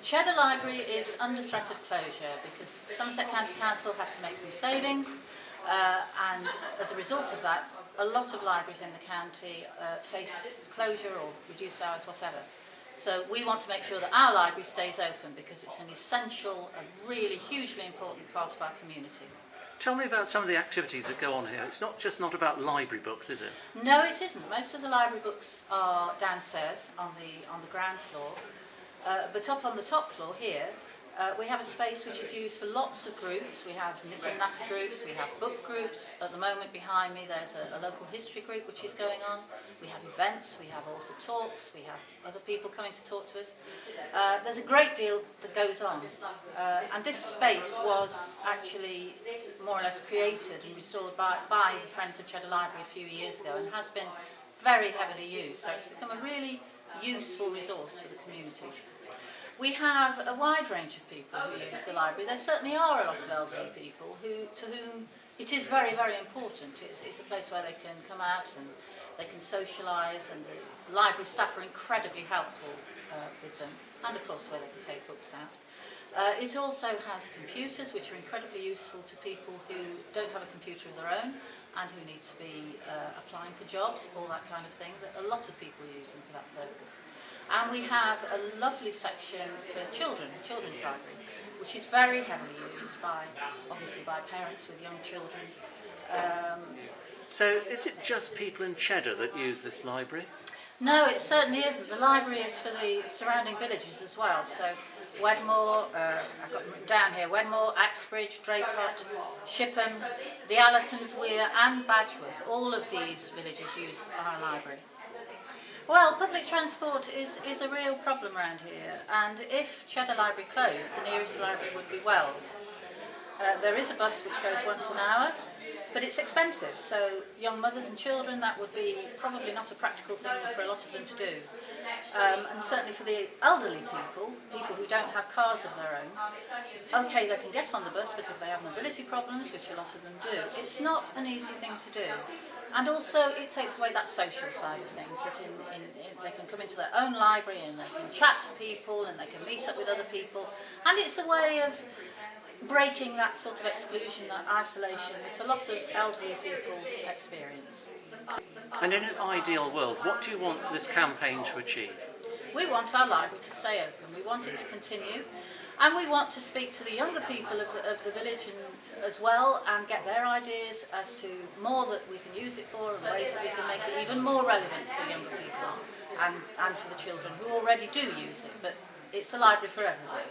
Cheddar Library is under threat of closure because Somerset County Council have to make some savings, and as a result of that, a lot of libraries in the county face closure or reduced hours, whatever. So we want to make sure that our library stays open because it's an essential and really hugely important part of our community. Tell me about some of the activities that go on here. It's not about library books, is it? No, it isn't. Most of the library books are downstairs on the ground floor, but up on the top floor here, we have a space which is used for lots of groups. We have knit and natter groups, we have book groups. At the moment behind me there's a local history group which is going on. We have events, we have author talks, we have other people coming to talk to us. There's a great deal that goes on. And this space was actually more or less created and restored by the Friends of Cheddar Library a few years ago and has been very heavily used. So it's become a really useful resource for the community. We have a wide range of people who use the library. There certainly are a lot of elderly people to whom it is very, very important. It's a place where they can come out and they can socialise, and the library staff are incredibly helpful with them, and of course where they can take books out. It also has computers which are incredibly useful to people who don't have a computer of their own and who need to be applying for jobs, all that kind of thing. That a lot of people use them for that purpose. And we have a lovely section for children's library, which is very heavily used obviously by parents with young children. So is it just people in Cheddar that use this library? No, it certainly isn't. The library is for the surrounding villages as well. So Wedmore, I've got them written down here, Wedmore, Axbridge, Draycott, Shipham, the Allertons, Weir and Badgeworth. All of these villages use our library. Well, public transport is a real problem around here, and if Cheddar Library closed, the nearest library would be Wells. There is a bus which goes once an hour, but it's expensive, so young mothers and children, that would be probably not a practical thing for a lot of them to do. And certainly for the elderly people who don't have cars of their own, okay, they can get on the bus, but if they have mobility problems, which a lot of them do, it's not an easy thing to do. And also it takes away that social side of things, that they can come into their own library and they can chat to people and they can meet up with other people, and it's a way of breaking that sort of exclusion, that isolation that a lot of elderly people experience. And in an ideal world, what do you want this campaign to achieve? We want our library to stay open, we want it to continue, and we want to speak to the younger people of the village as well and get their ideas as to more that we can use it for and ways that we can make it even more relevant for younger people and for the children who already do use it, but it's a library for everybody.